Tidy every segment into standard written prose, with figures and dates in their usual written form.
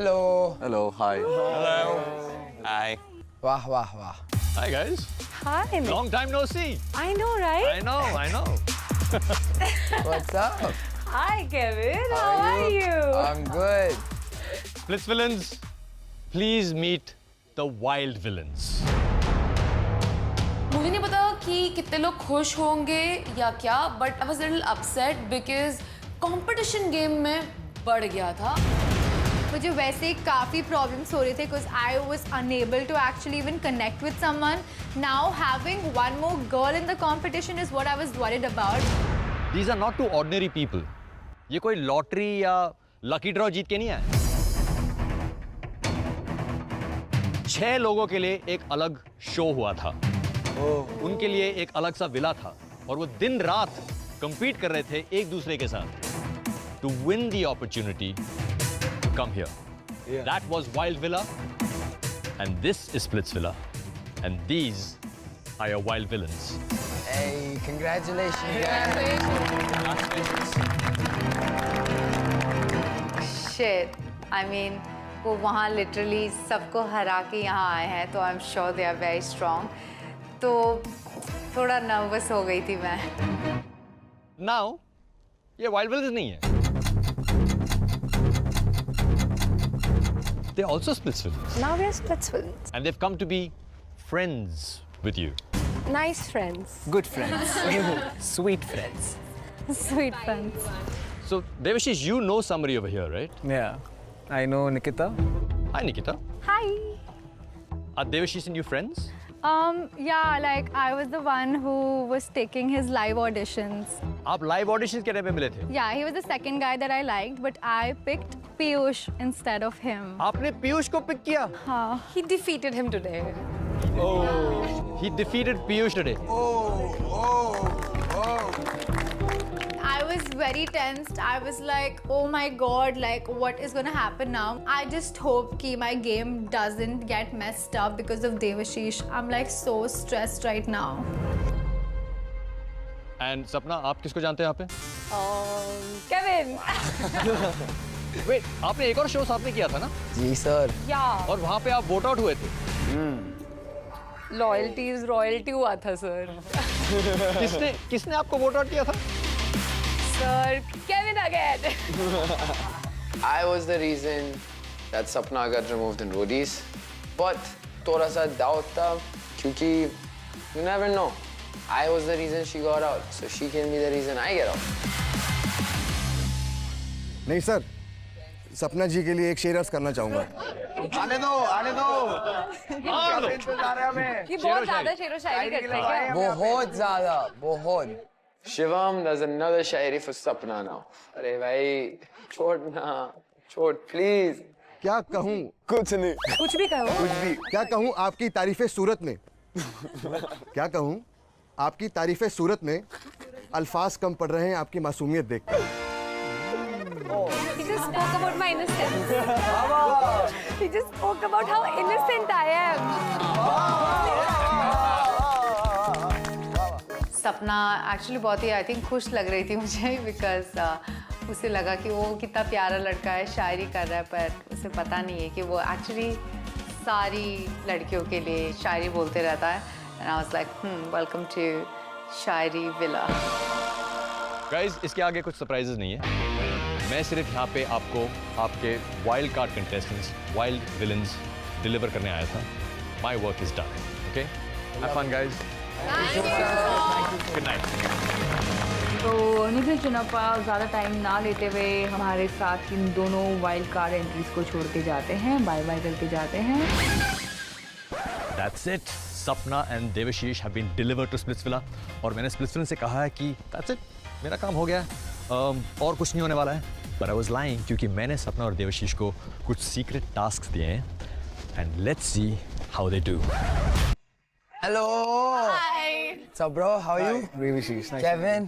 Hello. Hello, hi. Hello. Hi. Wah, wah, wah. Hi, guys. Hi, Nick. Long time no see. I know, right? I know. What's up? Hi, Kevin. How are you? I'm good. Blitz villains, please meet the wild villains. मुझे नहीं पता कि कितने लोग खुश होंगे या क्या, but I was little upset because competition game में बढ़ गया था. मुझे वैसे काफ़ी प्रॉब्लम्स हो रहे थे because I was unable to actually even connect with someone. Now having one more girl in the competition is what I was worried about. These are not two ordinary people. ये कोई lottery या lucky draw जीत के नहीं आए. 6 लोगों के लिए एक अलग शो हुआ था. उनके लिए एक अलग सा विला था और वो दिन रात compete कर रहे थे एक दूसरे के साथ to win the opportunity to come here. That was Wild Villa and this is Splits Villa and these are your wild villains. Hey, congratulations, guys. Shit I mean वो वहाँ लिटरली सबको हरा के यहाँ आए हैं तो I am sure they are very strong. तो थोड़ा नर्वस हो गई थी मैं. Now ये wild villains नहीं है. They also Splits villains Now we are Splits villains. and they've come to be friends with you. Nice friends. Good friends. Sweet friends. Sweet friends. So Devashish, you know somebody over here, right? Yeah, I know Nikita. Hi Nikita. Hi. Are Devashish and you friends? Yeah, like I was the one who was taking his live auditions. आप live auditions के time पे मिले थे. Yeah, he was the second guy that I liked, but I picked Piyush instead of him. आपने पीयूष को pick किया. हाँ. He defeated him today. He defeated Piyush today. I was very tensed. I was like, oh my god, like what is gonna happen now? I just hope कि my game doesn't get messed up because of Devashish. I'm like so stressed right now. And सपना, आप किसको जानते हैं यहाँ पे? Kevin. Wait, आपने एक और शो साथ में किया था ना? जी सर. Yeah. और वहाँ पे आप वोट आउट हुए थे. Loyalty is royalty हुआ था सर. किसने आपको वोट आउट किया था? Sir, Kevin again. I was the reason that Sapna got removed in roadies, but थोड़ा सा doubt था क्योंकि you never know. I was the reason she got out, so she can be the reason I get out. नहीं sir, सपना जी के लिए एक शेर अर्ज करना चाहूँगा. आने दो. इंतजार है हमें. ये बहुत ज़्यादा शेरो शायरी करते हैं क्या? बहुत ज़्यादा, बहुत. Shivam, there's another Shayari for Sapna now. अरे भाई, छोड़ please. क्या कहूँ? कुछ नहीं. कुछ भी कहो. कुछ भी. क्या कहूँ आपकी तारीफ़े सूरत में? क्या कहूँ आपकी तारीफ़े सूरत में? अल्फाज कम पड़ रहे हैं आपकी मासूमियत देखकर. He just spoke about my innocence. He just spoke about how innocent I am. सपना एक्चुअली बहुत ही आई थिंक खुश लग रही थी मुझे बिकॉज उसे लगा कि वो कितना प्यारा लड़का है, शायरी कर रहा है, पर उसे पता नहीं है कि वो एक्चुअली सारी लड़कियों के लिए शायरी बोलते रहता है. And I was like welcome to Shayari villa. Guys, इसके आगे कुछ सरप्राइजेस नहीं है. मैं सिर्फ यहाँ पे आपको आपके wild card contestants, wild villains deliver करने आया था. My work is done. Okay, have fun guys. Good night. तो निखिल चुनप्पा ज़्यादा टाइम ना लेते हुए हमारे साथ इन दोनों वाइल्ड कार्ड एंट्रीज को छोड़ के जाते हैं, बाय बाय करके जाते हैं. That's it. Sapna and Devashish have been delivered to Splits Villa. और मैंने Splits Villa से कहा है कि that's it, मेरा काम हो गया है, और कुछ नहीं होने वाला है. But I was lying क्योंकि मैंने सपना और देवशीष को कुछ सीक्रेट टास्क दिए हैं. And let's see how they do. Hello. Hi. What's up, bro? How are you? Devashish, nice Kevin.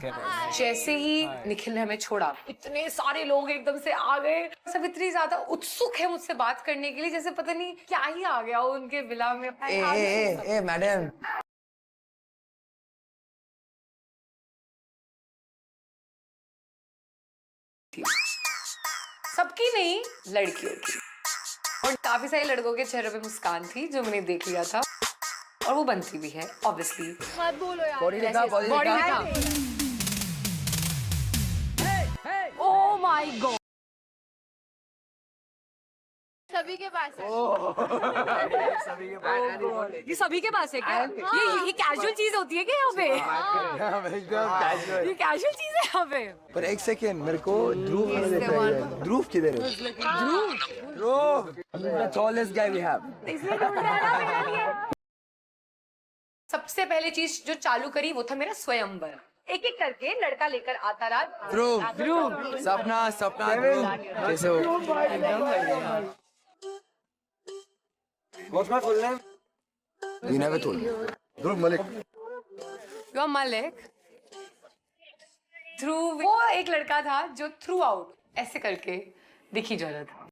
जैसे ही निखिल ने हमें छोड़ा, इतने सारे लोग एकदम से आ गए. सब इतनी ज्यादा उत्सुक है मुझसे बात करने के लिए, जैसे पता नहीं क्या ही आ गया हो उनके विला में. Hey, madam. सबकी नहीं, लड़कियों की. और काफी सारे लड़कों के चेहरे पे मुस्कान थी जो मैंने देख लिया था और वो बनती भी है ऑब्वियसली। मत बोलो यार। बॉडी दिखा, बॉडी बॉडी दिखा। Oh my God. सभी के पास है। ये सभी के पास है क्या? ये कैजुअल चीज होती है क्या यहाँ पे? ये कैजुअल चीज है यहाँ पे। पर एक सेकेंड, मेरे को ध्रुव ध्रुव किधर है? ध्रुव the tallest guy we have. सबसे पहले चीज जो चालू करी वो था मेरा स्वयंवर। एक एक करके लड़का लेकर आता रहा। ध्रुव, सपना, सपना, ध्रुव, कैसे हो? What's my full name? You never told me. Dhruv Malik. You are Malik. Dhruv वो एक लड़का था जो थ्रू आउट ऐसे करके दिखी जा रहा था।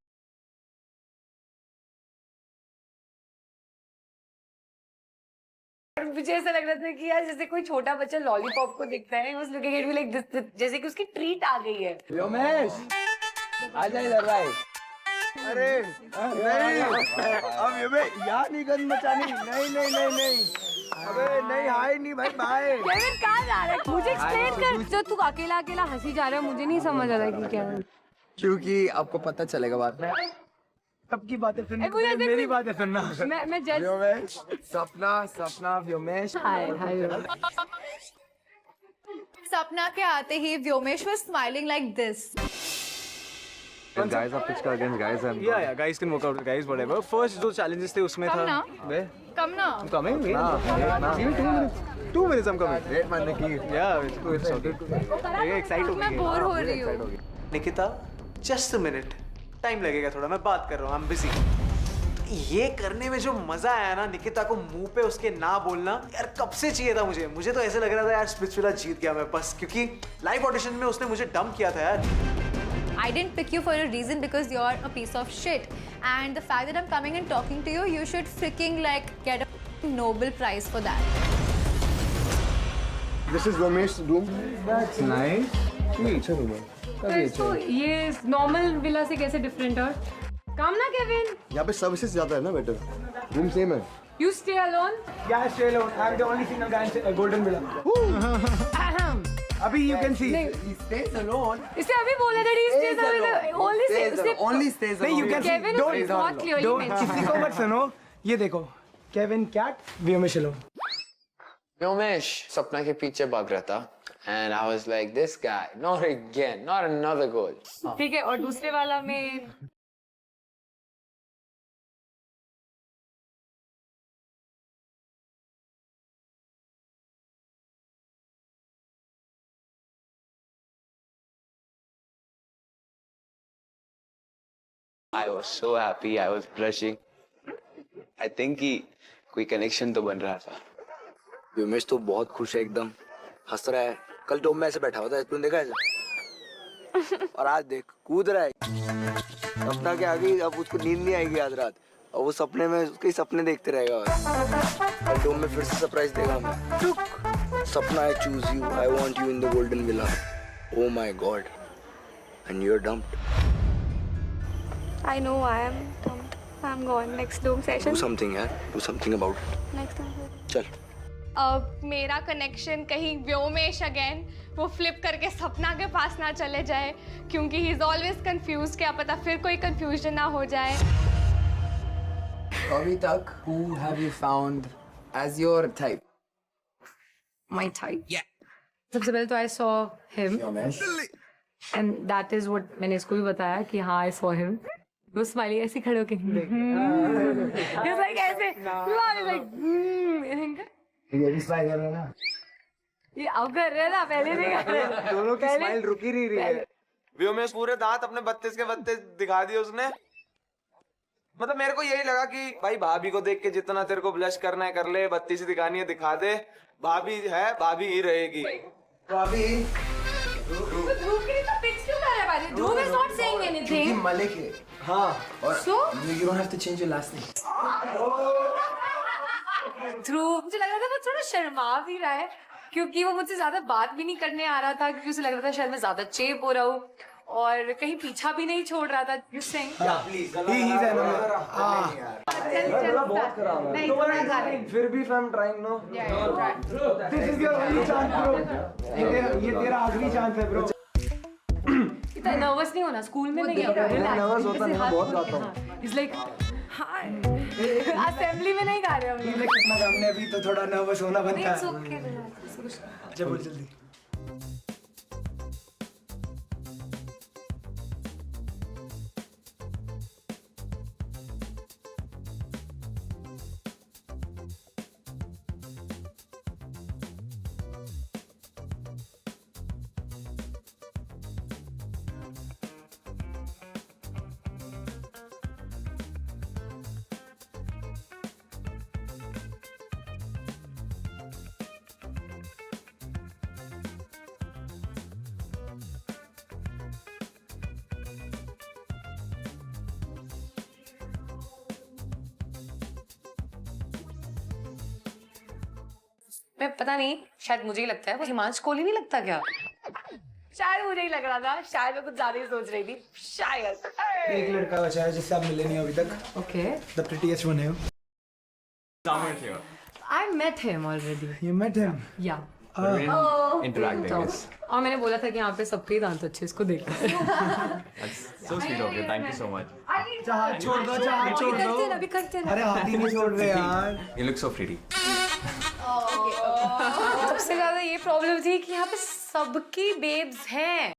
मुझे ऐसा लग रहा था कि यार जैसे कोई छोटा बच्चा लॉलीपॉप को दिखता है, was looking at me like this, जैसे कि उसकी ट्रीट आ गई है। व्योमेश, आजा इधर भाई। अरे नहीं, अब ये यार नहीं गंद मचानी, नहीं। अबे नहीं, हाय नहीं भाई, बाय। केविन कहाँ जा रहा है? मुझे एक्सप्लेन कर। जो तू अकेला अकेला हंसी जा रहा है, मुझे नहीं समझ आ रहा कि क्या है। क्योंकि आपको पता चलेगा बाद में। सबकी बातें सुननी, मुझे मेरी बातें सुनना। मैं जज। व्योमेश, सपना, व्योमेश। हाय सपना के आते ही Vyomesh was smiling like this. Guys, आप पिच अगेंस्ट गाइस हैं। Yeah, guys can work out with guys, whatever. First जो challenges थे उसमें था। ना। वे? Come now. I'm coming. Wait. Give me 2 minutes. 2 minutes, I'm coming. Rate मारने की। Yeah, it's okay. ये excite हो मैं गई बोर हो रही हूँ। Nikita, just a minute. Time लगेगा थोड़ा, मैं बात कर रहा हूँ, I'm busy. ये करने में जो मजा आया ना, निकिता को मुंह पे उसके ना बोलना, यार कब से चाहिए था मुझे तो ऐसे लग रहा था यार स्पिरिचुअला जीत गया मैं बस, क्योंकि लाइव ऑडिशन में उसने मुझे डंप किया था यार। I didn't pick you for a reason because you're a piece of shit. And the fact that I'm coming and talking to you, you should freaking like get a Nobel Prize for that. This is Ramesh room. That's nice. अच्छा room है। तो ये normal villa से कैसे different है? काम ना Kevin. यहाँ पे सर्विसेज ज्यादा है ना बेटर। रूम सेम है। You stay alone. Yeah, stay alone. I'm the only single guy in Golden Villa. अभी you can see. He stays alone. इसे अभी बोला था he stays alone. Only stays alone. Only stays alone. you can see. Kevin Don't. is बहुत clearly mentioned. किसी को मत सुनो। ये देखो, Kevin Cat, Vyomesh alone. Vyomesh सपना के पीछे भाग रहा था and I was like, this guy, not again, not another goal. ठीक है, और दूसरे वाला में I was so happy. I was blushing. I think कि कोई कनेक्शन तो बन रहा था. व्योमेश तो बहुत खुश है एकदम, हंस रहा है. कल डोम में ऐसे बैठा हुआ था, तूने देखा ऐसे? और आज देख कूद रहा है. सपना के आगे अब उसको नींद नहीं आएगी आज रात, और वो सपने में उसके सपने देखते रहेगा. कल डोम में फिर से सरप्राइज देगा हमें. सपना, I choose you. I want you in the golden villa. Oh my God. And you're dumped. I know I am dumped. I'm going next Doom session. Do something यार. Do something about it. Next time. चल. अब मेरा connection कहीं Vyomesh again वो flip करके सपना के पास ना चले जाए, क्योंकि ही इज ऑलवेज कंफ्यूज. क्या पता फिर कोई कंफ्यूजन ना हो जाए. अभी तक who have you found as your type? My type. Yeah. सबसे पहले तो I saw him. And that is what मैंने इसको भी बताया कि हाँ I saw him. वो स्माइली ऐसे खड़े होके He's like ऐसे. He's like ये भी स्माइल कर रहा है ना? ये अब कर रहे हैं ना, पहले नहीं कर रहे. दोनों की स्माइल रुक ही नहीं रही है. व्योमेश पूरे दांत अपने 32 के 32 दिखा दिए उसने. मतलब मेरे को यही लगा कि भाई भाभी को देख के जितना तेरे को ब्लश करना है कर ले, 32 ही दिखानी है दिखा दे. भाभी है, भाभी ही रहेगी. भाभी ध्रुव के लिए तो पिच क्यों कर रहा है भाई? ध्रुव is not saying anything. Malik है. हाँ. और So? you don't have to change your last name. ध्रुव मुझे लग रहा था वो थोड़ा शर्मा भी रहा है, क्योंकि वो मुझसे ज्यादा बात भी नहीं करने आ रहा था, क्योंकि उसे लग रहा था शायद मैं ज्यादा चेप हो रहा हूँ. और कहीं पीछा भी नहीं छोड़ रहा था। You saying? बहुत खराब है। फिर भी I'm trying, no? This is your only chance, bro. ये तेरा आखिरी चांस है, bro. इतना नर्वस नहीं होना, स्कूल में नहीं होता। नर्वस होता नहीं, मैं बहुत गाता हूँ। It's like, हाय, असेंबली में नहीं गा रहे हम लोग। कितना हमने अभी तो थोड़ा नर्वस होना बनता है। It's okay, जब बोल जल्दी। मैं पता नहीं, शायद मुझे ही लगता है, वो हिमांशु कोहली नहीं लगता क्या? शायद मुझे ही लग रहा था, शायद मैं कुछ ज्यादा ही सोच रही थी, शायद। एक लड़का बचा है जिससे आप मिले नहीं हो अभी तक। Okay. The prettiest one है। I met him already. You met him? Yeah. Interacting तो, is और मैंने बोला था कि यहाँ पे सबके दांत अच्छे, इसको देख। so sweet of you. Thank you so much. चाह छोड़ दो, चाह छोड़ दो। अभी करते हैं। अरे हाथ ही नहीं छोड़ रहे यार। You look so pretty. सबसे ज्यादा ये प्रॉब्लम थी कि यहाँ पे सबकी बेब्स हैं,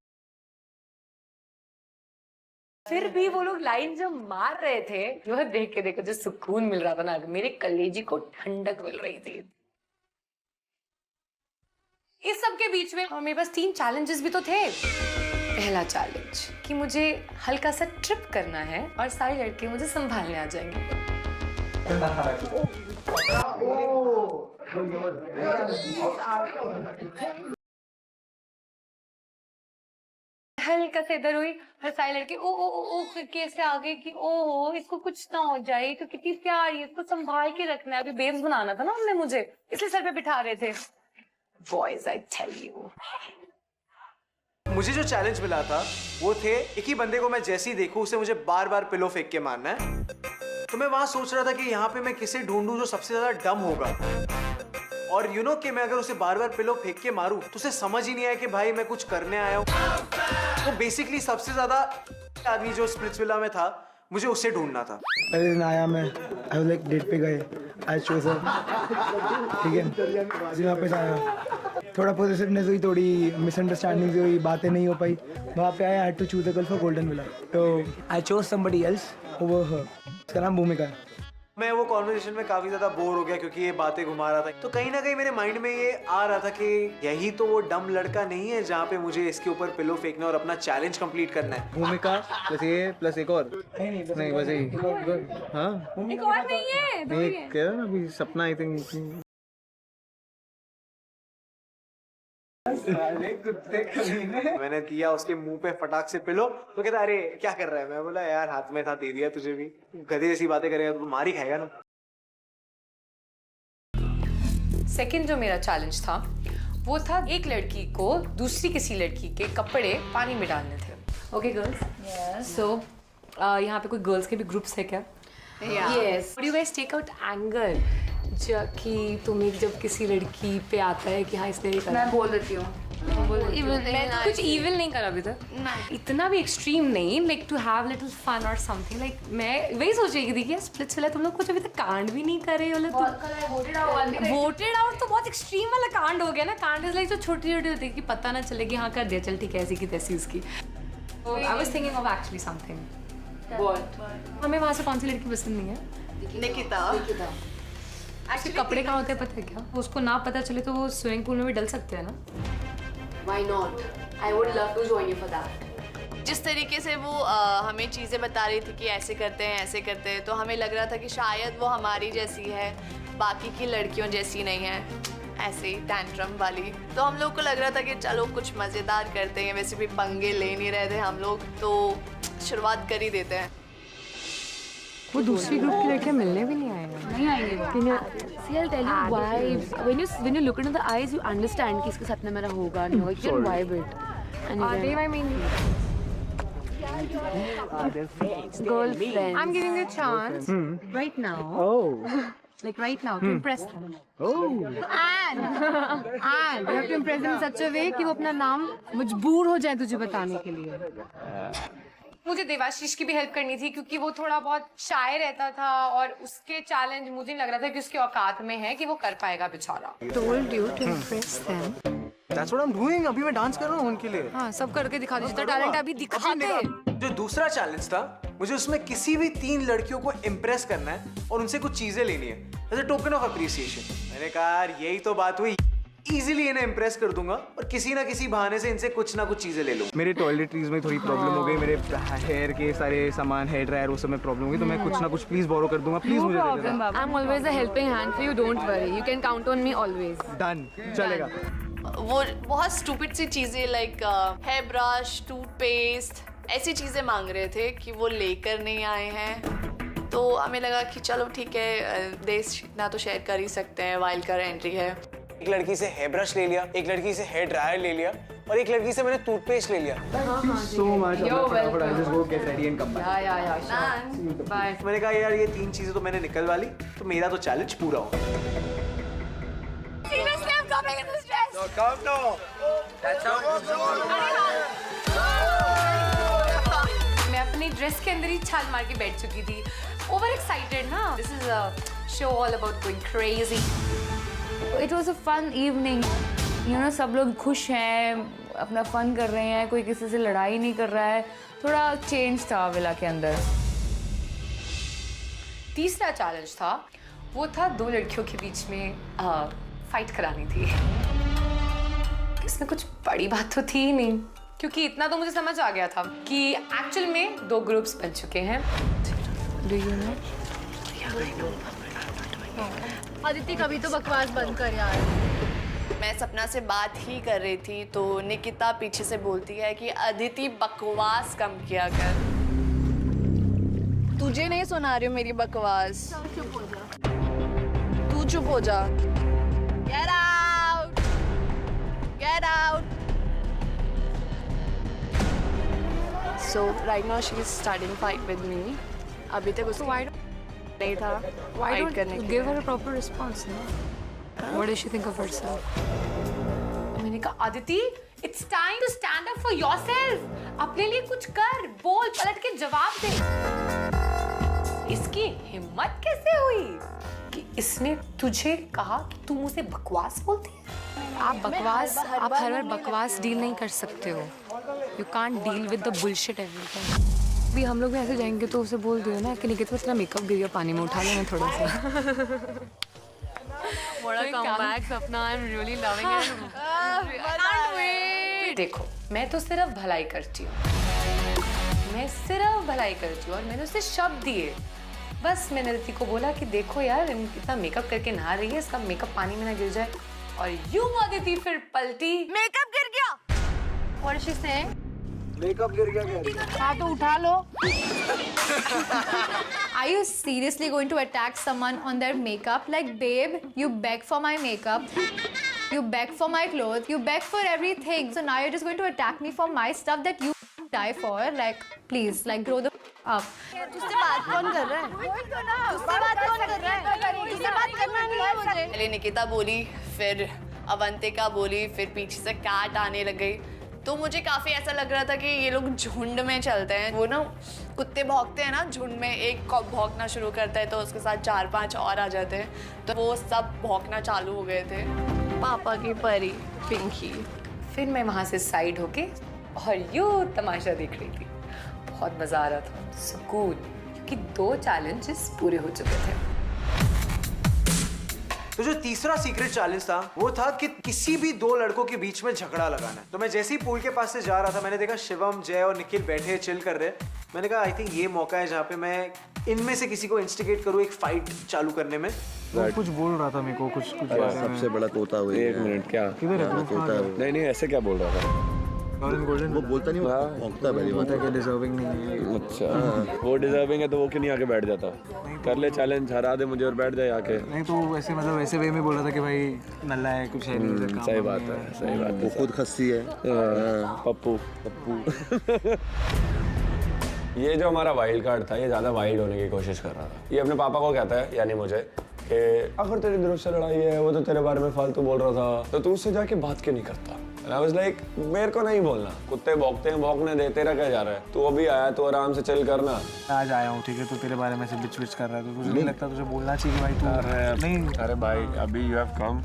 फिर भी वो लोग लाइन जो मार रहे थे, वो देख के देखो जो सुकून मिल रहा था ना, मेरे कलेजी को ठंडक मिल रही थी। इस सब के बीच में मेरे पास 3 चैलेंजेस भी तो थे। पहला चैलेंज कि मुझे हल्का सा ट्रिप करना है और सारे लड़के मुझे संभालने आ जाएंगे। हल्का से इधर हुई और सारे लड़के ओ ओ ओ कैसे आ गए कि ओ इसको कुछ ना हो जाए, तो कितनी प्यारी, इसको संभाल के रखना है। अभी बेब्स बनाना था ना हमने, मुझे इसलिए सर पे बिठा रहे थे। Boys, I tell you. मुझे जो चैलेंज मिला था वो थे, एक ही बंदे को मैं जैसे ही देखूं उसे मुझे बार बार पिलो फेंक के मारना है। तो मैं वहां सोच रहा था कि यहाँ पे मैं किसे ढूंढूं जो सबसे ज्यादा डम होगा, और यू नो कि मैं अगर उसे बार बार पिलो फेंक के मारूं तो उसे समझ ही नहीं आया कि भाई मैं कुछ करने आया हूँ। तो बेसिकली सबसे ज्यादा आदमी जो स्प्लिट्सविला में था, मुझे उसे ढूंढना था। पहले दिन आया मैं, आई वाज लाइक डेट पे गए, आज शो से, ठीक है, वहाँ पे आया, थोड़ा पॉजिटिवनेस हुई, थोड़ी मिसअंडरस्टैंडिंग हुई, बातें नहीं हो पाई, वहाँ पे आया, had to choose the girl for golden villa, तो I chose somebody else over her. उसका नाम भूमिका है। मैं वो कॉन्वर्सेशन में काफी ज्यादा बोर हो गया क्योंकि ये बातें घुमा रहा था, तो कहीं ना कहीं मेरे माइंड में ये आ रहा था कि यही तो वो डम लड़का नहीं है जहाँ पे मुझे इसके ऊपर पिलो फेंकना और अपना चैलेंज कंप्लीट करना है। भूमिका प्लस ये प्लस एक और नहीं बस यही। हाँ एक और नहीं है, दो ही है। क्या ना अभी सपना आई थिंक मैंने किया उसके मुंह पे फटाक से पिलो, तो कहता अरे क्या कर रहा है। मैं बोला यार हाथ में था, दे दिया तुझे भी, गधे जैसी बातें करेगा तो मार ही खाएगा ना। सेकंड जो मेरा चैलेंज था वो था, एक लड़की को दूसरी किसी लड़की के कपड़े पानी में डालने थे। ओके गर्ल्स, सो यहाँ पे कोई गर्ल्स के भी ग्रुप्स है क्या? Yes. Do you guys take out anger कि तुम्हें जब किसी लड़की पे आता है कि हाँ इसने ये करा? मैं बोल देती हूँ। मैं तो कुछ इविल नहीं करा अभी तक, इतना भी एक्सट्रीम नहीं, like to have little fun और समथिंग। लाइक मैं वही सोच रही थी कि स्प्लिट्सविला तुम लोग कुछ अभी तक कांड भी नहीं करे हो लोग। वोटेड आउट तो बहुत एक्सट्रीम वाला कांड हो गया ना। कांड इज लाइक जो छोटी छोटी होती है कि पता ना चले कि हाँ कर दिया, चल ठीक है, ऐसी की तैसी उसकी। I was thinking of actually something. हमें वहाँ से कौन सी लड़की पसंद नहीं है? निकिता। उसके कपड़े कहाँ होते हैं पता है क्या? उसको ना पता चले तो वो स्विमिंग पूल में भी डल सकते हैं ना। Why not? I would love to join you for that. जिस तरीके से वो हमें चीज़ें बता रही थी कि ऐसे करते हैं ऐसे करते हैं, तो हमें लग रहा था कि शायद वो हमारी जैसी है, बाकी की लड़कियों जैसी नहीं है, ऐसे ही टैंट्रम वाली। तो हम लोग को लग रहा था कि चलो कुछ मज़ेदार करते हैं, वैसे भी पंगे ले नहीं रहे थे हम लोग, तो शुरुआत कर ही देते हैं। वो दूसरी ग्रुप की लड़कियां मिलने भी नहीं आएंगे। नहीं आएंगे। See, I'll tell you why. When you look into the eyes, you understand कि इसके साथ में मेरा होगा नहीं होगा. You can vibe it. Are they my main lead? Girlfriend. I'm giving you a chance right now. Like right now to impress them. And you have to impress them in such a way कि वो अपना नाम मजबूर हो जाए तुझे बताने के लिए. मुझे देवाशीष की भी हेल्प करनी थी क्योंकि वो थोड़ा बहुत शाय रहता था और उसके चैलेंज मुझे नहीं लग रहा था कि उसके औकात में है कि वो कर पाएगा बेचारा. Told you to impress them. That's what I'm doing. अभी मैं डांस कर रहा हूँ उनके लिए. हाँ, सब करके दिखा दे. जितना टैलेंट अभी दिखा दे. जो दूसरा चैलेंज था, मुझे उसमें किसी भी 3 लड़कियों को इम्प्रेस करना है और उनसे कुछ चीजें लेनी है as a token of appreciation. मैंने कहा यही तो बात हुई. इजीली इन्हें इम्प्रेस कर दूंगा और किसी ना किसी बहाने से इनसे कुछ ना कुछ चीजें ले लूं. मेरे टॉयलेटरीज में थोड़ी प्रॉब्लम हो गई. मेरे हेयर के सारे सामान, हेयर ड्रायर, वो सब में प्रॉब्लम हो गई. तो मैं कुछ ना कुछ प्लीज बोरो कर दूंगा. प्लीज मुझे दे देना. I'm always a helping hand for you. Don't worry. You can count on me always. Done, चलेगा. वो बहुत स्टूपिड सी चीजें लाइक हेयर ब्रश, टूथपेस्ट, ऐसी चीजें मांग रहे थे कि वो लेकर नहीं आए हैं. तो हमें लगा कि चलो ठीक है, देश इतना तो शेयर कर ही सकते हैं. वाइल्ड कार्ड एंट्री है. एक लड़की से हेयर ब्रश ले लिया, एक लड़की से हेयर ड्रायर ले लिया और एक लड़की से मैंने टूथपेस्ट ले लिया. So much. I'll just go get ready and come back. Yeah. Bye. मैंने कहा यार ये 3 चीजें तो मैंने निकलवा ली, तो मेरा तो चैलेंज पूरा हो. Seriously, I'm coming in this dress. No, come no. That's how. मैं अपनी ड्रेस के अंदर ही छाल मार के बैठ चुकी थी. ओवर एक्साइटेड ना. This is a show all about going crazy. It was a fun evening. You know, सब लोग खुश हैं, अपना फन कर रहे हैं, कोई किसी से लड़ाई नहीं कर रहा है. थोड़ा चेंज था विला के अंदर. तीसरा चैलेंज था, वो था 2 लड़कियों के बीच में फाइट करानी थी. इसमें कुछ बड़ी बात तो थी ही नहीं, क्योंकि इतना तो मुझे समझ आ गया था कि एक्चुअल में 2 ग्रुप्स बन चुके हैं. Do you know? अदिति कभी तो बकवास बंद कर यार. मैं सपना से बात ही कर रही थी तो निकिता पीछे से बोलती है कि अदिति बकवास कम किया कर. तुझे नहीं सुना रही हूँ मेरी बकवास. तू चुप हो जा. Get out! Get out! So right now she is starting fight with me. अभी तक उसको नहीं था. Why don't you give her a proper response? No? What does she think of herself? मैंने कहा Aditi, it's time to stand up for yourself. अपने लिए कुछ कर, बोल, पलट के जवाब दे. इसकी हिम्मत कैसे हुई कि इसने तुझे कहा कि तू मुझसे बकवास बोलती है? आप हर बार बकवास डील नहीं कर सकते हो. You can't deal with the bullshit every time. भी हम लोग भी ऐसे जाएंगे तो उसे बोल दियो ना कि निकिता इतना मेकअप गिर गया पानी में, उठा लेना थोड़ा सा. What a comeback, Sapna. I'm really loving it. Can't wait. देखो, मैं तो सिर्फ भलाई करती हूँ. और मैंने उसे शब्द दिए. बस मैंने अदिति को बोला कि देखो यार, इतना मेकअप करके नहा रही है, इसका मेकअप पानी में ना गिर जाए. और यूं अदिति फिर पलटी. मेकअप गिर गया. What is she saying? Makeup गिर गया. हाँ तो उठा लो. Are you seriously going to attack someone on their makeup? Like, babe, you beg for my makeup, you beg for my clothes, you beg for everything. So now you're just going to attack me for my stuff that you die for? Like, please, like, grow the up. तुझसे बात कौन कर रहा है? तुझसे बात करना नहीं है मुझे. पहले निकिता बोली, फिर अवंतिका बोली, फिर पीछे से कैट आने लग गई. तो मुझे काफी ऐसा लग रहा था कि ये लोग झुंड में चलते हैं. वो ना कुत्ते भौंकते हैं ना झुंड में, एक भौंकना शुरू करता है तो उसके साथ 4-5 और आ जाते हैं. तो वो सब भौंकना चालू हो गए थे. पापा की परी पिंकी. फिर मैं वहां से साइड होके और यूं तमाशा देख रही थी. बहुत मजा आ रहा था, सुकून, क्योंकि 2 चैलेंजेस पूरे हो चुके थे. तो जो तीसरा सीक्रेट चैलेंज था वो था कि किसी भी 2 लड़कों के बीच में झगड़ा लगाना है. तो मैं जैसे ही पूल के पास से जा रहा था, मैंने देखा शिवम, जय और निखिल बैठे चिल कर रहे. मैंने कहा आई थिंक ये मौका है जहाँ पे मैं इनमें से किसी को इंस्टिगेट करूँ एक फाइट चालू करने में. वो कुछ बोल रहा था मेरे को, कुछ सबसे बड़ा तोता हुआ. 1 मिनट, क्या तोता? नहीं ऐसे क्या बोल रहा था? वो बोलता नहीं, भौंकता पहली बात है कि डिजर्विंग नहीं है. अच्छा, वो डिजर्विंग है तो वो क्यों नहीं आके बैठ जाता? कर ले चैलेंज, हरा दे मुझे और बैठ जाए आके. नहीं तो वैसे मतलब वैसे वे में बोल रहा था कि भाई नल्ला है, कुछ है नहीं. सही बात है. वो खुद खस्सी है. पप्पू. ये जो हमारा वाइल्ड कार्ड था ये ज़्यादा वाइल्ड होने की कोशिश कर रहा था। ये अपने पापा को कहता है, यानी मुझे, कि अगर तेरी ध्रुव से लड़ाई है, वो तो तेरे बारे में फालतू बोल रहा था, तो तू उससे जाके बात क्यों नहीं करता? I was like, मेरे को नहीं बोलना, कुत्ते भौंकते हैं, भौंकने दे, तेरा क्या जा रहा है? तू अभी आया, तू आराम से चिल करना। आज आया हूँ, ठीक है, तो तेरे बारे में से बिच कर रहा है, तो तुझे नहीं लगता तुझे बोलना चाहिए भाई? तू नहीं, अरे भाई अभी you have come,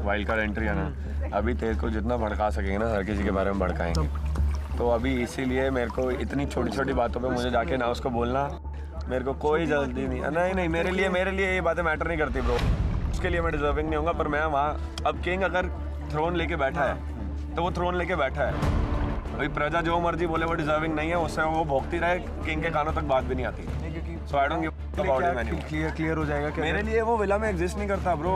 wild card entry है ना, अभी तेरे को जितना भड़का सकेंगे ना हर किसी के बारे में भड़काएंगे। तो अभी इसीलिए मेरे को इतनी छोटी छोटी बातों पे मुझे जाके ना उसको बोलना, मेरे को कोई जल्दी नहीं। नहीं, मेरे लिए ये बातें मैटर नहीं करती ब्रो। उसके लिए मैं डिजर्विंग नहीं होगा, पर मैं वहाँ, अब किंग अगर थ्रोन लेके बैठा है तो वो थ्रोन लेके बैठा है, भाई प्रजा जो मर्जी बोले वो डिजर्विंग नहीं है, उससे वो भोगती रहे, किंग के कानों तक बात भी नहीं आती। So I don't give about it anyway. Clear हो जाएगा क्या? मेरे लिए वो विला में एग्जिस्ट नहीं करता ब्रो।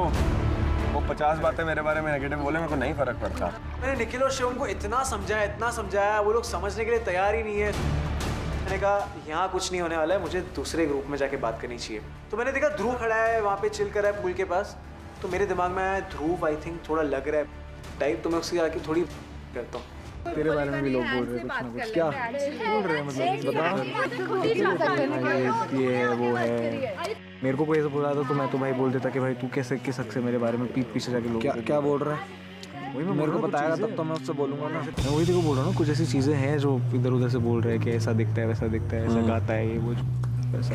वो 50 बातें मेरे बारे में नेगेटिव बोले, मेरे को नहीं फर्क पड़ता। मैंने निखिल और शिवम को इतना समझाया, वो लोग समझने के लिए तैयार ही नहीं है। मैंने कहा यहाँ कुछ नहीं होने वाला है, मुझे दूसरे ग्रुप में जाके बात करनी चाहिए। तो मैंने देखा ध्रुव खड़ा है वहाँ पे, चिल कर रहा है पूल के पास, तो मेरे दिमाग में आया ध्रुव आई थिंक थोड़ा लग रहा है टाइप, तो मैं उससे आके थोड़ी करता हूँ। तेरे बारे में भी लोग बोल रहे हैं कुछ ना कुछ। क्या बोल रहे हैं मतलब बता। ये है वो है, मेरे को कोई ऐसा बोला था तो मैं तो भाई बोल देता कि भाई तू कैसे किस हक से मेरे बारे में पीठ पीछे जाके लोग क्या बोल रहा है, वही मेरे को बताया तब तो मैं उससे बोलूंगा ना। मैं वही देखो बोल रहा हूँ, कुछ ऐसी चीज़ें हैं जो इधर उधर से बोल रहे हैं कि ऐसा दिखता है, वैसा दिखता है, ऐसा गाता है, ये वो वैसा।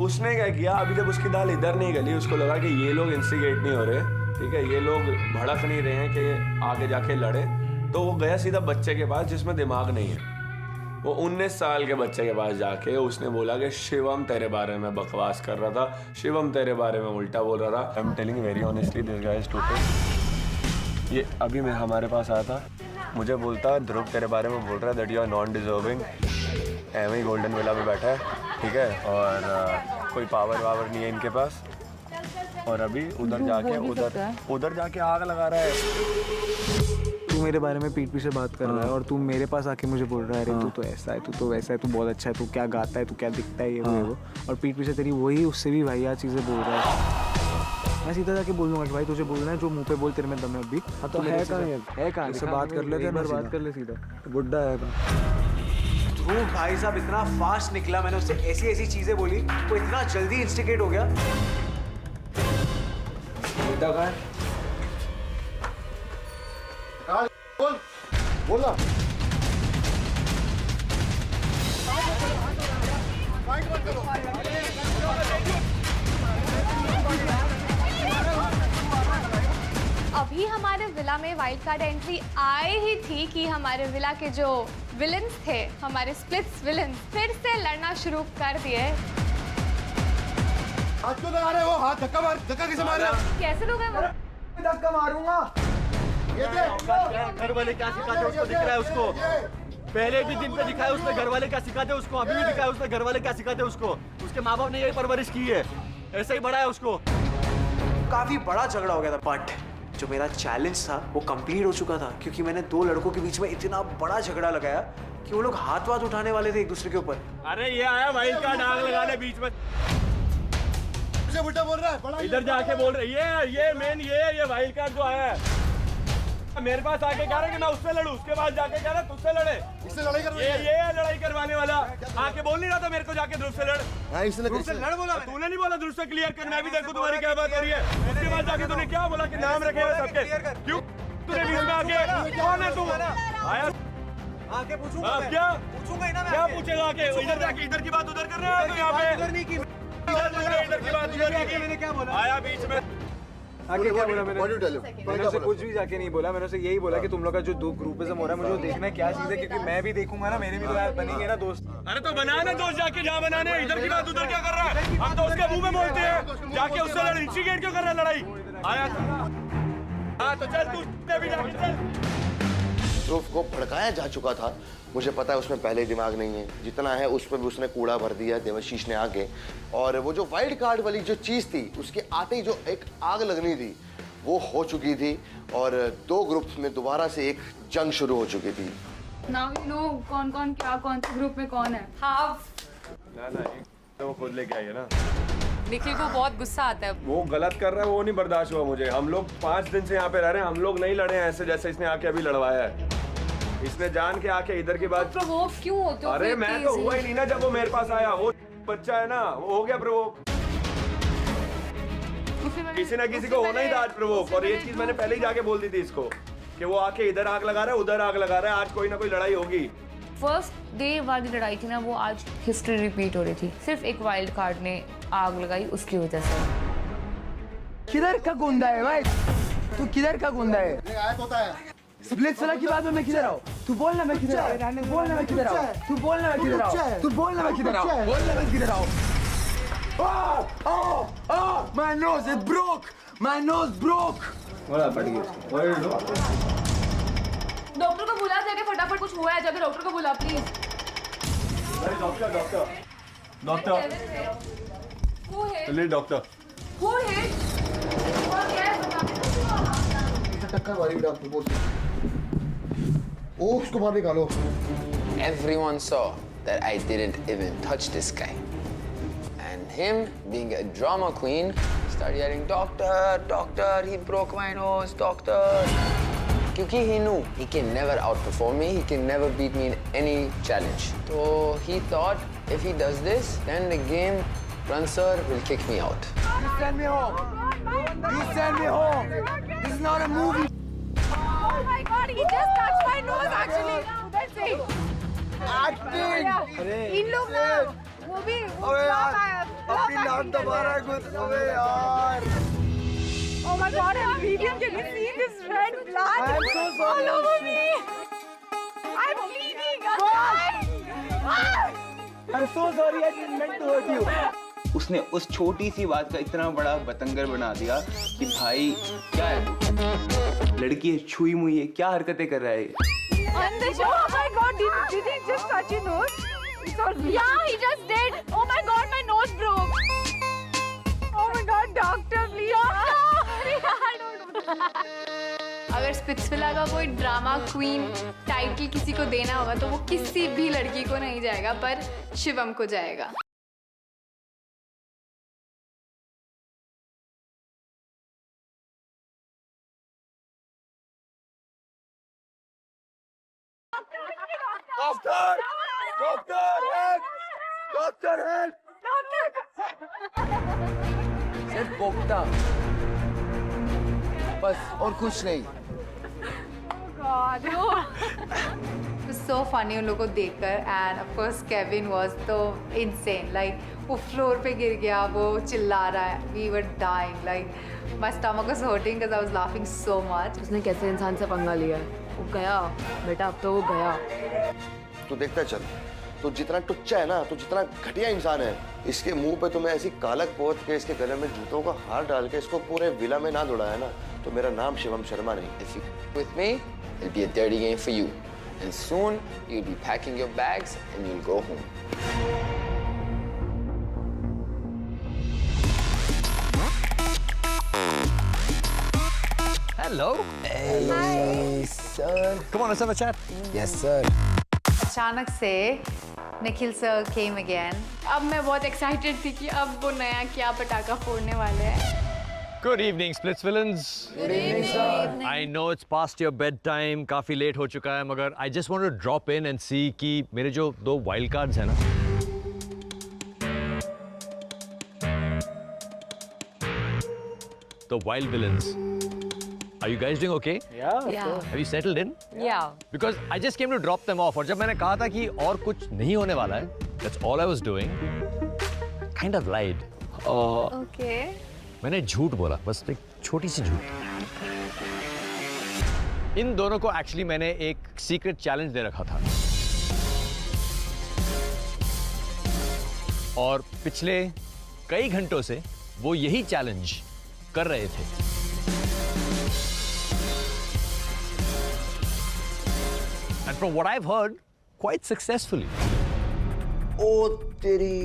उसने क्या किया, अभी जब उसकी दाल इधर नहीं गली, उसको लगा कि ये लोग इंस्टिगेट नहीं हो रहे, ठीक है, ये लोग भड़क नहीं रहे हैं कि आगे जाके लड़े, तो वो गया सीधा बच्चे के पास जिसमें दिमाग नहीं है। वो 19 साल के बच्चे के पास जाके उसने बोला कि शिवम तेरे बारे में बकवास कर रहा था, शिवम तेरे बारे में उल्टा बोल रहा था। I am telling very honestly, this guy is stupid. ये अभी मैं हमारे पास आया था, मुझे बोलता ध्रुव तेरे बारे में बोल रहा है that you are non deserving, एम ही गोल्डन विला में बैठा है, ठीक है, और कोई पावर नहीं है इनके पास, और अभी उधर जाके आग लगा रहा है। तू मेरे बारे में पीठ पीछे बात कर रहा है और तू मेरे पास आके मुझे बोल रहा है अरे तू तो ऐसा है, तू तो वैसा है, तू बहुत अच्छा है, तू क्या गाता है, तू क्या दिखता है, ये वो, और पीठ पीछे तेरी वही उससे भी वाहियात चीज़ें बोल रहा है। मैं सीधा जाके बोलूँगा कि भाई तुझे बोलना है जो मुंह पे बोल, तेरे में दम है अभी। हाँ तो है कहाँ उससे बात कर लेते हैं, बात कर ले सीधा, बुड्ढा है। ध्रुव भाई साहब इतना फास्ट निकला, मैंने उससे ऐसी ऐसी चीजें बोली, वो इतना जल्दी इंस्टिगेट हो गया। बेटा कहाँ है? बोला अभी हमारे विला में वाइल्ड कार्ड एंट्री आई ही थी कि हमारे विला के जो विलन्स थे, हमारे स्प्लिट्स विलन्स, फिर से लड़ना शुरू कर दिए। हाथ क्यों लगा रहे हो? हाथ धक्का किसे मार रहे हो? कैसे लोग हैं वो? धक्का मारूंगा। घर वाले क्या सिखाते उसको दिख रहा है उसको, पहले भी दिन पे दिखाया उसने घर वाले क्या सिखाते उसको, अभी भी दिखाया उसने घर वाले क्या सिखाते उसको, उसके माँ बाप ने यही परवरिश की है, ऐसे ही बड़ा है उसको। काफी बड़ा झगड़ा हो गया था, बट जो मेरा चैलेंज था वो कंप्लीट हो चुका था, क्योंकि मैंने दो लड़कों के बीच में इतना बड़ा झगड़ा लगाया कि वो लोग हाथ वाथ उठाने वाले थे एक दूसरे के ऊपर। अरे ये आया वाइल्ड कार्ड आग लगाने बीच में, बुड्ढा बोल रहा है, इधर जाके बोल रहे ये मेन ये वाइल्ड कार्ड जो आया है मेरे पास आके कह रहा है कि मैं उससे लड़ूं, उसके बाद जाके कह रहा है तुझसे लड़े, इससे लड़ाई करवानी ये लड़ाई करवाने वाला आके बोल नहीं रहा था मेरे को जाके ध्रुव से लड़। हाँ, इसने लड़ बोला, तूने नहीं बोला ध्रुव से क्लियर कर, मैं भी देखूं तुम्हारी क्या बात हो रही है। उसके बाद जाके तूने क्या बोला कि नाम रखे हुए सबके, क्यों तूने बीच में आके कौन है तू आया आके पूछूंगा, क्या पूछूंगा ना, क्या पूछेगा आके, इधर जाके इधर की बात उधर कर रहे हो, यहाँ पे इधर नहीं की, इधर की बात उधर की, मैंने क्या बोला आया बीच में आगे क्या बोला मैंने उसे कुछ भी जाके नहीं बोला, मैंने उसे यही बोला कि तुम लोग का जो दो ग्रुपिज्म हो रहा है मुझे देखना है क्या चीज़ है, क्योंकि मैं भी देखूंगा ना, मेरे भी तो यार बनेंगे ना दोस्त। अरे तो बना ना दोस्त जाके, जहाँ बनाने, इधर की बात उधर क्या कर रहा है, हम तो उसके मुंह में बोलते हैं, जाके उससे लड़, इंस्टिगेट क्यों कर रहा है लड़ाई, आया हाँ तो चल तू भी जाके चल। ध्रुव को भड़काया जा चुका था, मुझे पता है उसमें पहले दिमाग नहीं है, जितना है उसमें भी उसने कूड़ा भर दिया देवाशीष ने आके, और वो जो वाइल्ड कार्ड वाली जो चीज़ थी उसके आते ही जो एक आग लगनी थी वो हो चुकी थी, और दो ग्रुप्स में दोबारा से एक जंग शुरू हो चुकी थी। Now you know कौन कौन क्या कौन से ग्रुप में कौन है। हाँ ना तो वो खुद लेके आई है ना। निखिल को बहुत गुस्सा आता है, वो गलत कर रहा है, वो नहीं बर्दाश्त हुआ मुझे। हम लोग 5 दिन से यहाँ पे रह रहे हैं, हम लोग नहीं लड़े हैं ऐसे जैसे इसने आके अभी लड़वाया है। इसने जान के आके इधर की बात प्रोवोक क्यों होते हो? अरे मैं तो हुआ ही नहीं ना जब वो मेरे पास आया, वो बच्चा है ना, वो हो गया प्रोवोक। किसी ना किसी को होना ही था आज प्रोवोक, और ये चीज मैंने पहले ही जाके बोल दी थी इसको कि वो आके इधर आग लगा रहा है, उधर आग लगा रहा है, आज कोई ना कोई लड़ाई होगी। फर्स्ट डे वाली लड़ाई थी ना, वो आज हिस्ट्री रिपीट हो रही थी। सिर्फ एक वाइल्ड कार्ड ने आग लगाई उसकी वजह से। किधर का गुंडा है भाई तू? किधर का गुंडा है? स्प्लिट्स वाला की बात में मैं किधर आऊँ? तू बोलना मैं किधर आऊँ? बोलना मैं किधर आऊँ? तू बोलना मैं किधर आऊँ? तू बोलना मैं किधर आऊँ? बोलना मैं किधर आऊँ? My nose is broke. My nose broke. Doctor को बुला, जाके फटाफट कुछ हुआ है, जाके डॉक्टर को बुला प्लीज। डॉक्टर टक्कर वाली डॉक्टर बोल। ओ उसको बाहर निकालो। Everyone saw that I didn't even touch this guy. And him, being a drama queen, started yelling, "Doctor, doctor, he broke my nose, doctor." Because he knew he can never outperform me, he can never beat me in any challenge. So he thought if he does this, then the game Ransar will kick me out. You send me home. You send me home. This is not a movie. Oh my God, he just touched my nose actually. That's it. Acting. इन लोग ना वो भी अबे यार अपनी नाक दबा रहा है कुछ। अबे यार Oh my God, I'm bleeding. Can you see this red blood? I'm so sorry. All over me. I'm bleeding. I'm dying. I'm so sorry. I didn't meant to hurt you. उसने उस छोटी सी बात का इतना बड़ा बतंगर बना दिया कि भाई क्या है, लड़की है, छुई मुई है, क्या हरकतें कर रहा है ये? Oh my God, did he just touch your nose? Yeah, he just did. Oh my God, my nose broke. Oh my God, doctor, please. I don't know. अगर स्पिट्सविला का कोई ड्रामा क्वीन टाइटल किसी को देना होगा तो वो किसी भी लड़की को नहीं जाएगा, पर शिवम को जाएगा। Doctor! Doctor! Help! Doctor, help! सिर्फ पोपटा, बस और कुछ नहीं। God. It was so funny उन लोगों को देखकर, and of course Kevin was so insane. Like वो फ्लोर पे गिर गया, वो चिल्ला रहा है, we were dying. Like my stomach was hurting because I was laughing so much. उसने कैसे इंसान से पंगा लिया है? वो गया बेटा, अब तो वो गया। तू देखता चल, तो जितना टुच्चा है ना, तो जितना घटिया इंसान है, इसके मुंह पे तो मैं ऐसी कालक पोत के इसके गले में जूतों का हार डाल के इसको पूरे विला में ना दौड़ाया ना, तो मेरा नाम शिवम शर्मा नहीं। If you with me, it'll be a dirty game for you, and soon you'll be packing your bags and you'll go home. Hello. Hey, sir. Come on, let's have a chat. Yes, sir. अचानक से Nikhil sir came again. अब मैं बहुत excited थी कि अब वो नया क्या पटाखा फोड़ने वाले हैं। Good evening, Splits Villains. Good evening, sir. I know it's past your bedtime, काफी लेट हो चुका है, मगर I just want to drop in and see कि मेरे जो 2 wild cards हैं ना, तो wild villains. Are you guys doing okay? Yeah. Have you settled in? Yeah. Because I just came to drop them off. और जब मैंने कहा था कि और कुछ नहीं होने वाला है, that's all I was doing. Kind of lied. Okay. मैंने झूठ बोला, बस एक छोटी सी झूठ। इन दोनों को एक्चुअली मैंने एक सीक्रेट चैलेंज दे रखा था, और पिछले कई घंटों से वो यही चैलेंज कर रहे थे। And from what I've heard, quite successfully. ओ तेरी,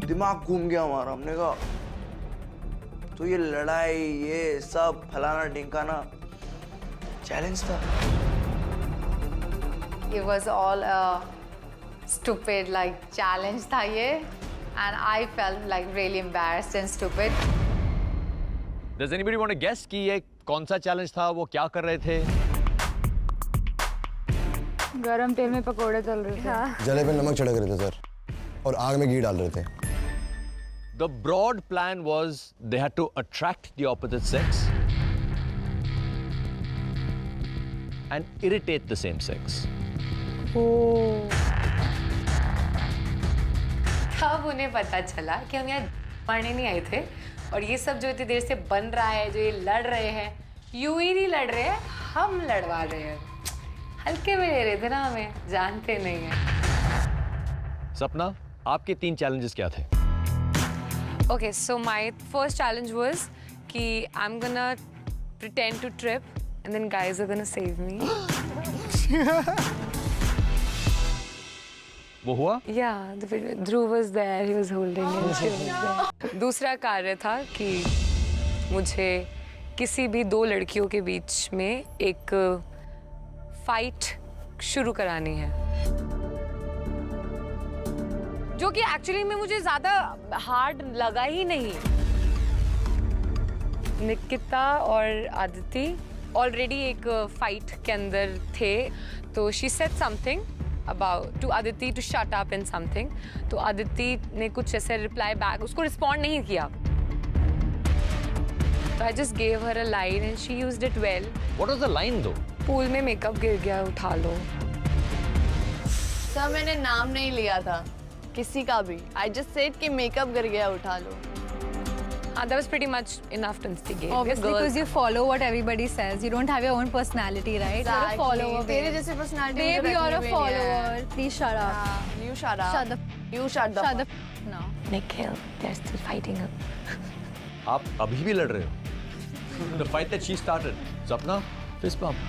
दिमाग घूम गया हमारा। हमने कहा तो ये लड़ाई, ये सब फलाना ढिंकाना चैलेंज था। It was all a stupid like challenge था ये, and I felt like really embarrassed and stupid. Does anybody want to guess कि ये कौन सा चैलेंज था, वो क्या कर रहे थे? गरम तेल में पकोड़े तल रहे थे। हाँ। जले पे नमक छिड़क रहे थे सर, और आग में घी डाल रहे थे। The broad plan was they had to attract the opposite sex and irritate the same sex. तब उन्हें पता चला कि हम यहाँ पढ़ने नहीं आए थे और ये सब जो इतनी देर से बन रहा है, जो ये लड़ रहे हैं, यूं ही नहीं लड़ रहे हैं, हम लड़वा रहे हैं। हल्के में ले रहे थे ना, हमें जानते नहीं हैं। सपना, आपके 3 चैलेंजेस क्या थे? Okay, so my first challenge was कि I'm gonna pretend to trip and then guys are gonna save me. वो हुआ? Yeah, Dhruv was there, he was holding it, she was there. दूसरा कार्य था कि मुझे किसी भी 2 लड़कियों के बीच में एक फाइट शुरू करानी है, जो कि एक्चुअली में मुझे ज्यादा हार्ड लगा ही नहीं। निकिता और आदिति ऑलरेडी एक फाइट के अंदर थे, तो she said something about to Aditi to shut up in something, तो आदिति ने कुछ ऐसे रिप्लाई बैक, उसको रिस्पॉन्ड नहीं किया, तो I just gave her a line and she used it well. What was the line दो? पूल में मेकअप गिर गया, उठा लो। सर मैंने नाम नहीं लिया था किसी का भी। I just said कि मेकअप गिर गया, उठा लो। That was pretty much enough to instigate. Obviously, because you follow what everybody says. You don't have your own personality, right? Exactly. You're a follower. तेरे जैसे personality Babe, you're a follower. Please shut up. You shut up. Shut the. You shut the. Shut the. No. Nikhil, they're still fighting up. आप अभी भी लड़ रहे हो? The fight that she started. सपना, fist bump.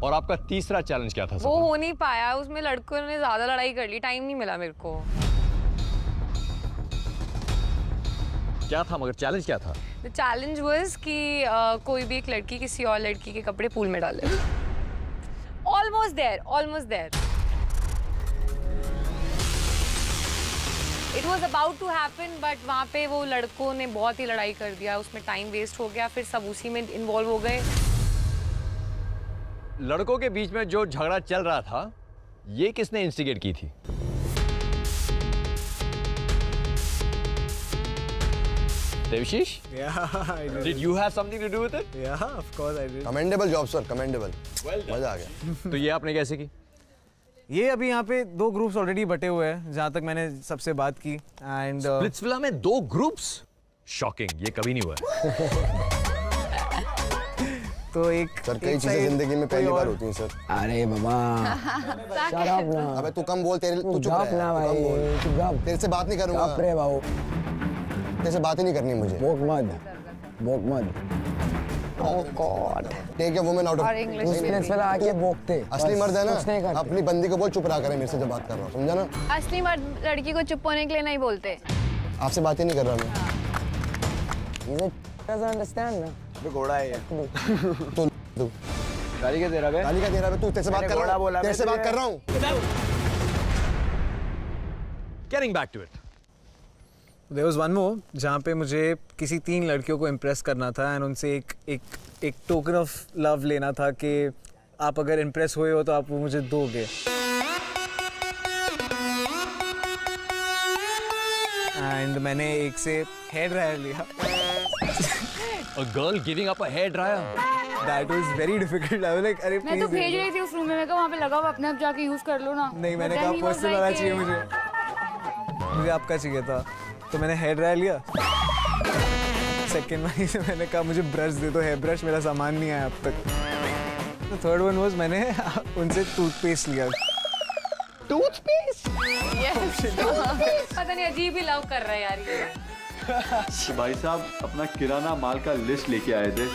और आपका तीसरा चैलेंज क्या था? वो हो नहीं पाया, उसमें लड़कों ने ज्यादा लड़ाई कर ली, टाइम नहीं मिला मेरे को। क्या था मगर चैलेंज क्या था? The challenge was कि कोई भी एक लड़की किसी और लड़की के कपड़े पूल में डाले। Almost there, almost there. It was about to happen, but वहाँ पे वो लड़कों ने बहुत ही लड़ाई कर दिया, उसमें टाइम वेस्ट हो गया, फिर सब उसी में इन्वॉल्व हो गए। लड़कों के बीच में जो झगड़ा चल रहा था, ये किसने इंस्टिगेट की थी? Devashish? Yeah, I did. Did you have something to do with it? Yeah, of course I did. Commendable job sir, commendable. मजा आ गया। तो ये आपने कैसे की? ये अभी यहाँ पे 2 ग्रुप्स ऑलरेडी बटे हुए हैं, जहाँ तक मैंने सबसे बात की। एंड स्प्लिट्सविला में 2 ग्रुप्स? शॉकिंग, ये कभी नहीं हुआ है। तो एक सर कई चीजें जिंदगी में पहली बार होती हैं सर। अरे बाबा शट अप ना। अबे तू कम बोल, तेरे तू चुप रह ना भाई, तेरे से बात नहीं करूंगा। चुप रहे बाबू, तेरे से बात ही नहीं करनी मुझे। बोक मत। Oh God, take your woman out of place वाला आके बोकते। असली मर्द है ना, अपनी बंदी को बोल चुप रहा करे मेरे से जब बात कर रहा हूँ, समझा ना? असली मर्द लड़की को चुप होने के लिए नहीं बोलते। आपसे बात ही नहीं कर रहा मैं। ये doesn't understand ना। अबे घोड़ा है ये। तू गाली क्या दे रहा है? गाली क्या दे रहा है? तू तेरे से बात कर रहा हूँ, तेरे से बात कर रहा हूँ। Getting back to it. There was one more जहाँ पे मुझे किसी 3 लड़कियों को इम्प्रेस करना था एंड उनसे एक टोकन ऑफ लव लेना था कि आप अगर इम्प्रेस हुए हो तो आप वो मुझे दोगे। एंड मैंने एक से हेयर ड्रायर लिया। A girl giving up a hair dryer? That was very difficult. I was like, अरे मैं तो भेज रही थी उस रूम में, मैं कहा वहाँ पे लगा हुआ, अपने आप जाके यूज कर लो ना। नहीं, मैंने कहा पर्सनल वाला चाहिए मुझे आपका चाहिए था, तो मैंने हेयर ड्रायर लिया। सेकेंड वाली से मैंने कहा मुझे ब्रश दे दो, हेयर ब्रश, मेरा सामान नहीं आया अब तक। तो थर्ड वन वाज मैंने उनसे टूथपेस्ट लिया। टूथपेस्ट? पता नहीं, अजीब ही लव कर रहा है यार ये। भाई साहब अपना किराना माल का लिस्ट लेके आए थे।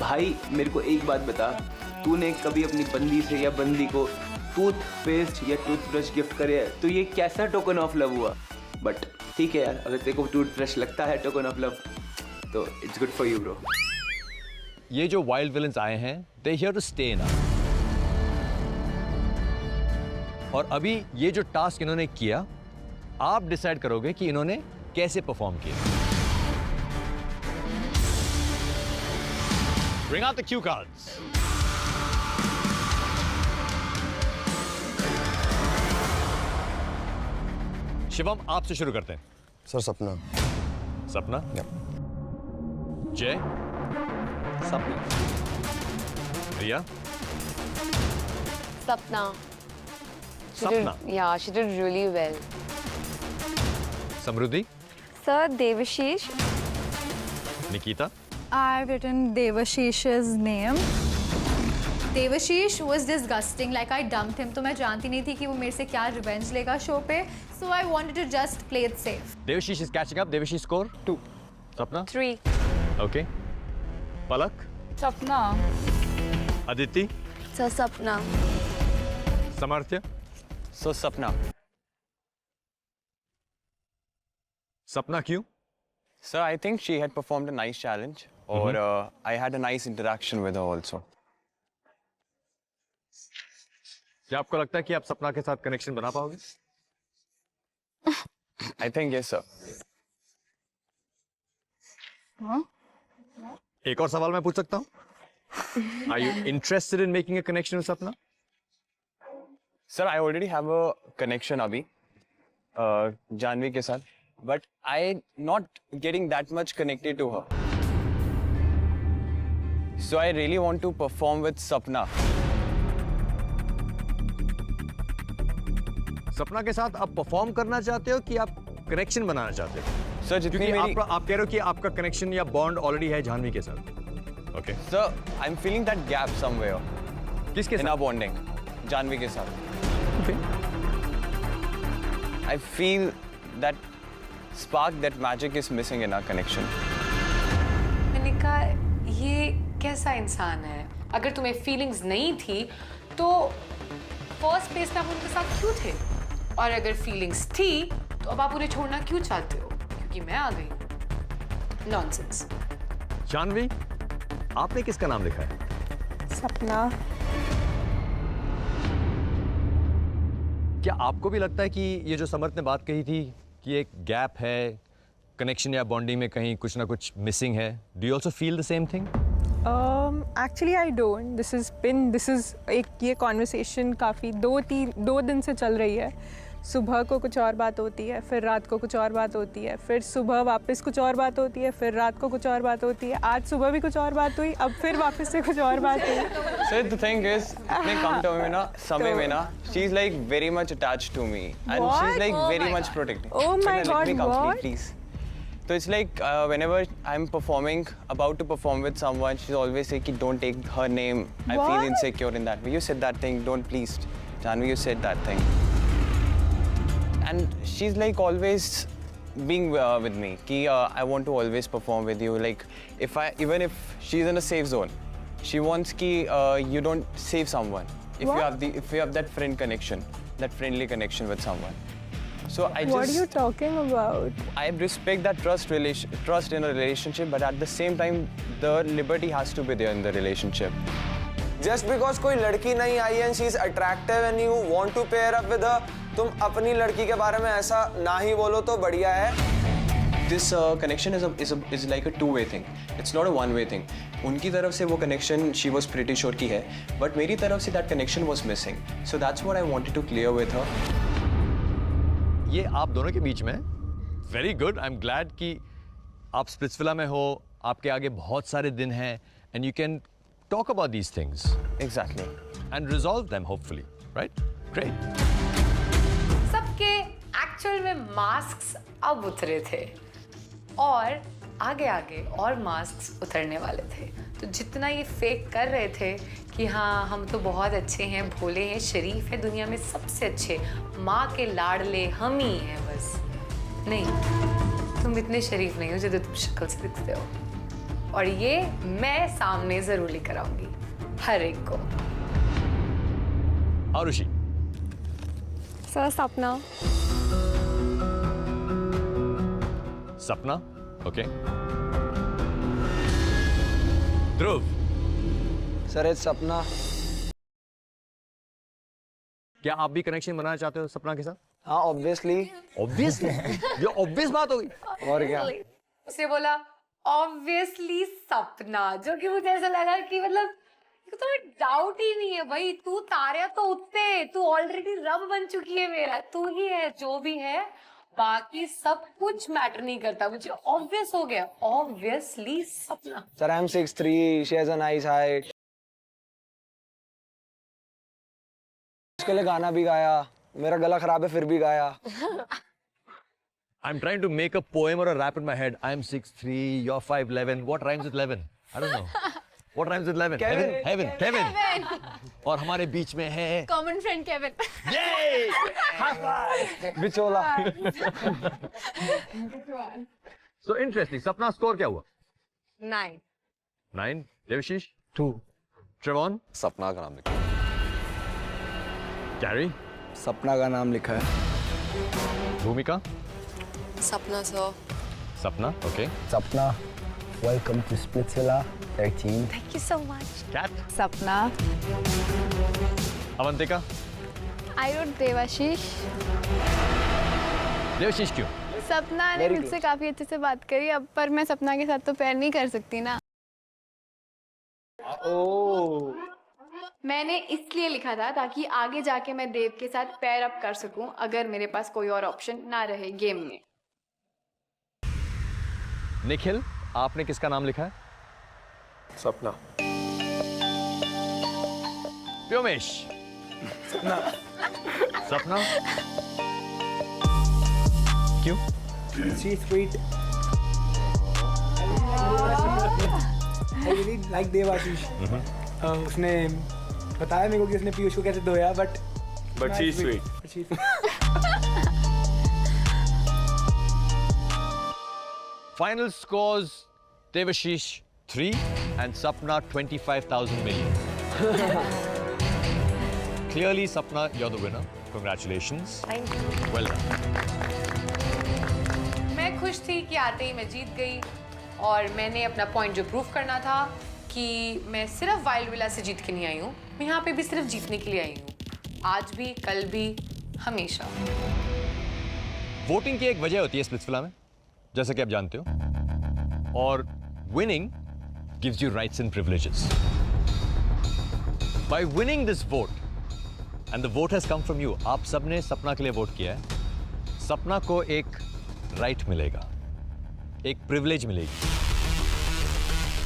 भाई मेरे को एक बात बता, तूने कभी अपनी बंदी से या बंदी को टूथपेस्ट या टूथब्रश गिफ्ट करे है तो ये कैसा टोकन ऑफ लव हुआ? बट ठीक है यार, अगर तेरे को टूथब्रश लगता है टोकन ऑफ लव तो it's good for you bro. ये जो वाइल्ड विलन्स आए हैं, दे हियर टू स्टे ना। और अभी ये जो टास्क इन्होंने किया, आप डिसाइड करोगे कि इन्होंने कैसे परफॉर्म किया। Bring out the cue cards. Shivam, आपसे शुरू करते हैं। सर सपना। सपना? जय? सपना। रिया? Sapna. Sapna? Yeah, she did really well. Samriddhi? Sir, Devashish. Nikita? I've written Devashish's name. Devashish was disgusting. Like I dumped him. तो मैं जानती नहीं थी कि वो मेरे से क्या revenge लेगा शो पे. So I wanted to just play it safe. Devashish is catching up. Devashish score? 2. Sapna? 3. Okay. Palak? Sapna. Aditi? Sir, Sapna. Samarthya? So Sapna. Sapna क्यों? Sir, I think she had performed a nice challenge, or I had a nice interaction with her also. क्या आपको लगता है कि आप सपना के साथ कनेक्शन बना पाओगे? I think yes, sir. एक और सवाल मैं पूछ सकता हूँ? Are you interested in making a connection with Sapna? Sir, I already have a connection अभी जानवी के साथ, but I not getting that much connected to her. So I really want to perform with Sapna. सपना के साथ आप perform करना चाहते हो कि आप कनेक्शन बनाना चाहते हो? सर जितनी मेरी आप कह रहे हो कि आपका कनेक्शन या बॉन्ड ऑलरेडी है जानवी के साथ. Okay. Sir, I'm feeling that gap somewhere. किसके साथ? In our bonding, जानवी के साथ. Okay. I feel that spark, that magic is missing in our connection. मैंने कहा ये कैसा इंसान है? अगर तुम्हें फीलिंग्स नहीं थी तो फर्स्ट प्लेस में आप उनके साथ क्यों थे? और अगर फीलिंग्स थी तो अब आप उन्हें छोड़ना क्यों चाहते हो? क्योंकि मैं आ गई. नॉनसेंस. जानवी, आपने किसका नाम लिखा है? सपना. क्या आपको भी लगता है कि ये जो समर्थ ने बात कही थी कि एक गैप है कनेक्शन या बॉन्डिंग में, कहीं कुछ ना कुछ मिसिंग है? Do you also feel the same thing? Actually I don't. This is एक ये कॉन्वर्सेशन काफ़ी 2 दिन से चल रही है. सुबह को कुछ और बात होती है, फिर रात को कुछ और बात होती है, फिर सुबह वापस कुछ और बात होती है, फिर रात को कुछ और बात होती है. आज सुबह भी कुछ और बात हुई, अब फिर वापस से कुछ और बात हुई. So the thing is, इतने कम टाइम में ना, समय में ना, she is like very much attached to me, and she is like very much protecting. Oh my God, let me complete, what? please. So it's like whenever I'm performing, about to perform with someone, she's always say, "Don't take her name. I feel insecure in that way. You said that thing. Don't please, Janvi. You said that thing." And she's like always being with me. Ki I want to always perform with you. Like even if she's in a safe zone, she wants ki you don't save someone. If you have that friend connection, that friendly connection with someone. So What are you talking about? I respect that trust in a relationship, but at the same time, the liberty has to be there in the relationship. Just because कोई लड़की नहीं आई and she is attractive and you want to pair up with her, तुम अपनी लड़की के बारे में ऐसा ना ही बोलो तो बढ़िया है. This connection is like a two-way thing. It's not a one-way thing. उनकी तरफ से वो connection she was pretty sure की है, but मेरी तरफ से that connection was missing. So that's what I wanted to clear with her. ये आप दोनों के बीच में very good. I am glad कि आप स्प्लिट्सविला में हो, आपके आगे बहुत सारे दिन हैं and you can talk about these things. Exactly. And resolve them hopefully. Right? Great. सबके एक्चुअल में मास्क्स अब उतरे थे और आगे आगे और मास्क्स उतरने वाले थे. तो जितना ये फेक कर रहे थे कि हाँ हम तो बहुत अच्छे हैं, भोले हैं, शरीफ है, दुनिया में सबसे अच्छे, माँ के लाडले हम ही हैं बस. नहीं, तुम इतने शरीफ नहीं हो जितने तुम शक्ल से दिखते हो. और ये मैं सामने जरूर लेकर आऊंगी हर एक को. आरुषि. सर सपना. सपना. ओके. ध्रुव. सर इट्स सपना. क्या आप भी कनेक्शन बनाना चाहते हो सपना के साथ? हाँ ऑब्वियसली. ऑब्वियसली? ये ऑब्वियस बात हो गई. और क्या? उसने बोला ऑब्वियसली सपना, जो कि मुझे ऐसा लगा कि मतलब तो डाउट ही नहीं है भाई, तू तारे तो उठते, तू ऑलरेडी रब बन चुकी है मेरा, तू ही है जो भी है, बाकी सब कुछ मैटर नहीं करता, मुझे ऑब्वियस हो गया, ऑब्वियसली सपना। Sir I am 6'3", she has a nice height. उसके लिए गाना भी गाया, मेरा गला खराब है फिर भी गाया। I'm trying to make a poem or a rap in my head. I'm 6'3", you're 5'11". What rhymes with 11? I don't know. What rhymes with 11? Kevin. और हमारे बीच में है common friend Kevin. Yay! High five! बिचोला। So interesting. सपना score क्या हुआ? 9. 9. Devashish? 2. Trevon? सपना का नाम लिखा। Gary? सपना का नाम लिखा है। भूमिका? सपना सर। सपना, okay. सपना, welcome to Splitsvilla 13. Thank you so much. Cat? सपना। अवंतिका? I wrote Debashish. देवशीष क्यों? सपना ने मुझसे काफी अच्छे से बात करी, अब पर मैं सपना के साथ तो पैर नहीं कर सकती ना। मैंने इसलिए लिखा था ताकि आगे जाके मैं देव के साथ पैर अप कर सकूं, अगर मेरे पास कोई और ऑप्शन ना रहे गेम में। निखिल, आपने किसका नाम लिखा है? सपना। व्योमेश? सपना। सपना? क्यों? She's sweet. I really like Debashish. उसने बताया मेरे को कि उसने पीयूष को कैसे धोया, but she's sweet. Final scores: Devashish 3 and Sapna 25,000 million. Clearly, Sapna, you're the winner. Congratulations. Thank you. Well done. मैं खुश थी कि आते ही मैं जीत गई, और मैंने अपना पॉइंट जो प्रूव करना था कि मैं सिर्फ वाइल्ड विला से जीत के नहीं आई हूँ, मैं यहाँ पे भी सिर्फ जीतने के लिए आई हूँ, आज भी, कल भी, हमेशा। वोटिंग की एक वजह होती है स्प्लिट्सविला में, जैसा कि आप जानते हो, और winning gives you rights and privileges. Bye winning this vote, and the vote has come from you, आप सबने सपना के लिए वोट किया है, सपना को एक राइट मिलेगा, एक प्रिविलेज मिलेगी,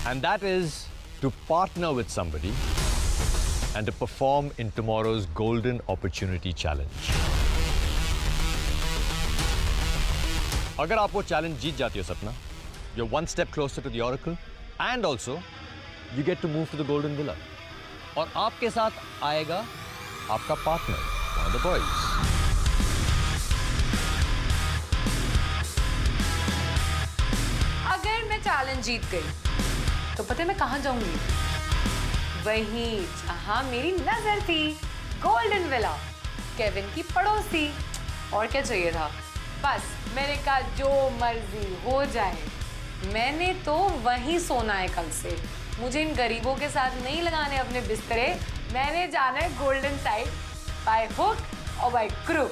and that is to partner with somebody and to perform in tomorrow's golden opportunity challenge. अगर आप वो चैलेंज जीत जाती हो सपना, you're one step closer to the Oracle, and also you get to move to the Golden Villa. और आपके साथ आएगा आपका partner, one of the boys. अगर मैं चैलेंज जीत गई, तो पता है मैं कहाँ जाऊंगी? वहीं जहाँ मेरी नजर थी, गोल्डन विला, केविन की पड़ोसी। और क्या चाहिए था? बस मैंने कहा जो मर्जी हो जाए, मैंने तो वहीं सोना है कल से, मुझे इन गरीबों के साथ नहीं लगाने अपने बिस्तरे, मैंने जाना है गोल्डन साइड, बाय हुक और बाय क्रूक।